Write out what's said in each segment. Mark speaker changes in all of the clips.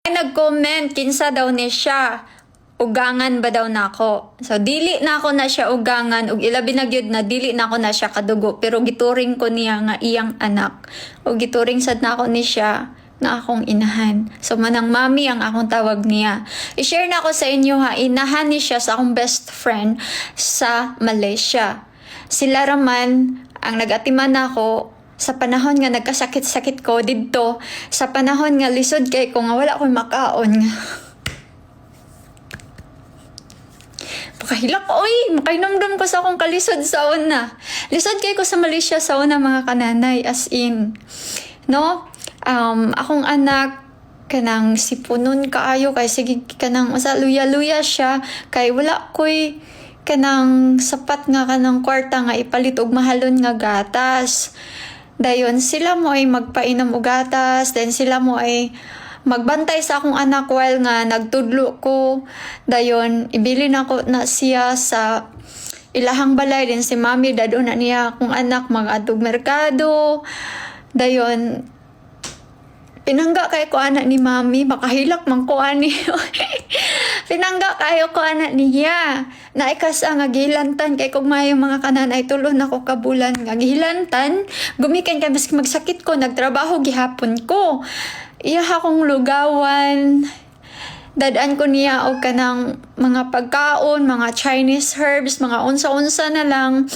Speaker 1: Ay nag-comment kinsa daw ni siya. Ugangan ba daw nako? So dili na ako na siya ugangan ug ilabi na gyud na dili na ako na siya kadugo pero gituring ko niya nga iyang anak. O gituring sad na ako ni siya na akong inahan. So manang mami ang akong tawag niya. I-share na ako sa inyo ha, inahan ni siya sa akong best friend sa Malaysia. Sila raman ang nag-atiman ako sa panahon nga nagkasakit-sakit ko didto, sa panahon nga lisod kay ko nga wala ko'y makaon. Pakahilak ko, oy, makainomdom ko sa akong kalisod sa una. Lisod kay ko sa Malaysia sa una mga kananay, as in. No? Akong anak, kanang sipunon kaayo, kay sige kanang luya-luya siya, kay wala ko'y kanang sapat nga kanang kwarta nga ipalit og mahalon nga gatas. Dayon sila mo ay magpainom og gatas, then sila mo ay magbantay sa akong anak while nga nagtudlo ko. Dayon ibili na ko na siya sa ilahang balay, din si mami dado na niya akong anak mag-adtog merkado. Dayon pinangga kay ko anak ni mami, makahilak man ko ani. Pinangga kayo ko anak niya. Naikasa nga gihilantan kay kung may mga kananay tulo na ko kabulan nga gihilantan. Gumikan kay maski magsakit ko, nagtrabaho gihapon ko. Iya akong lugawan. Dadaan ko niya og kanang mga pagkaon, mga Chinese herbs, mga unsa-unsa na lang.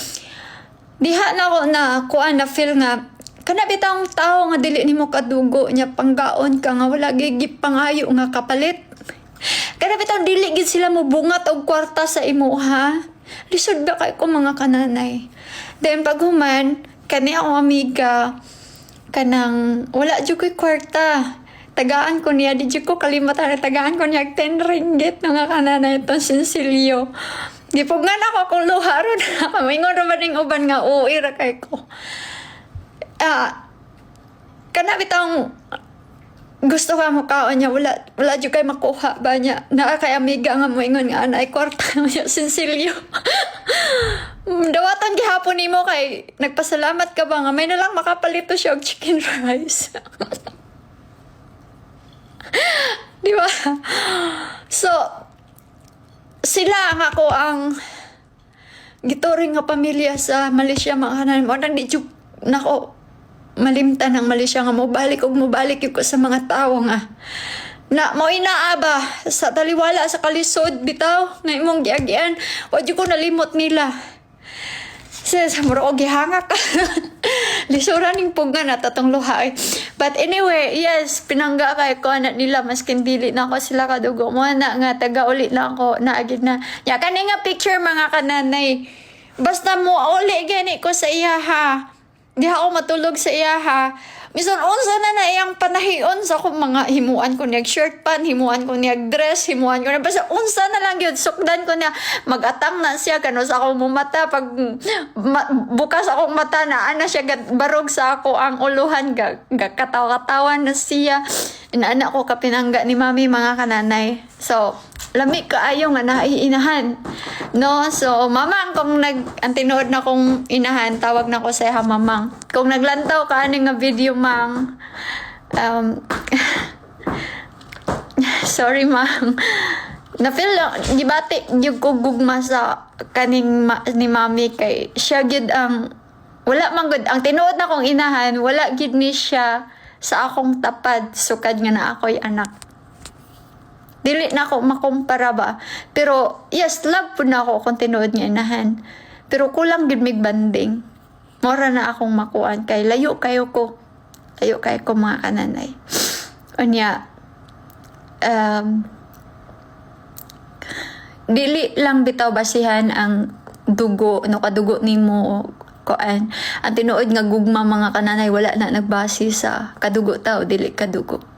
Speaker 1: Diha na ko na kuan na feel nga kana bitang tao nga dili nimo kadugo nya panggaon ka nga wala gigip pangayo nga kapalit. Kana bitang dili gid sila mo bungat og kwarta sa imo ha. Lisod ba kay ko mga kananay. Then paghuman kani akong amiga kanang wala jud ko'y kwarta. Tagaan ko niya, di jud ko kalimatan, tagaan ko niya 10 ringgit nga kananay itong sinsilyo. Gipugnan ako kung luha ron. Mingon ra ba ning uban nga uwi ra kay ko. Kana bitang gusto ka mo kaon niya, wala jud kay makuha ba niya. Naa kay amiga nga moingon nga anay kwarta niya sinsilyo. Dawatan gihapon nimo kay nagpasalamat ka ba nga may na lang makapalito siya og chicken rice. Di ba? So sila nga ako ang gituring nga pamilya sa Malaysia mga kanan mo nang di jud nako malimtan ng Malaysia nga mobalik ko sa mga tao nga na mo inaaba sa taliwala sa kalisod bitaw nga imong giagian wa jud ko nalimot nila sis mura og gihanga ka lisuran ning pugna na tatong luha but anyway yes pinangga kay ko anak nila maskin dili na ako sila kadugo mo na nga taga uli na ako naagid na ya kani nga picture mga kananay basta mo uli gani ko sa iya ha. Di ako matulog sa iya ha. Misan unsa na iyang panahion sa akong mga himuan ko niyag shirt pan, himuan ko niyag dress, himuan ko na basta unsa na lang gyud sukdan ko niya magatang na siya kano sa akong mata pag bukas akong mata na ana siya barog sa ako ang uluhan katawa-katawan na siya. Inaana ko kapinangga ni mami mga kananay. So lami kaayo nga naiinahan. No, so mamang kung ang tinuod na kong inahan, tawag na ko sa iha mamang. Kung naglantaw ka ani nga video mang sorry mang. Na-feel gibati gyud ko gugma sa kaning ni mami kay siya gyud ang wala man gud ang tinuod na kong inahan, wala gyud ni siya sa akong tapad sukad nga na ako'y anak. Dili na ako makumpara ba. Pero, yes, love po na ako kung tinuod nga inahan. Pero kulang gid mig banding. Mora na akong makuan. Kay layo kayo ko. Layo kayo ko mga kananay. Unya, dili lang bitaw basihan ang dugo, no kadugo nimo koan. Ang tinuod nga gugma mga kananay, wala na nagbase sa kadugo tao, dili kadugo.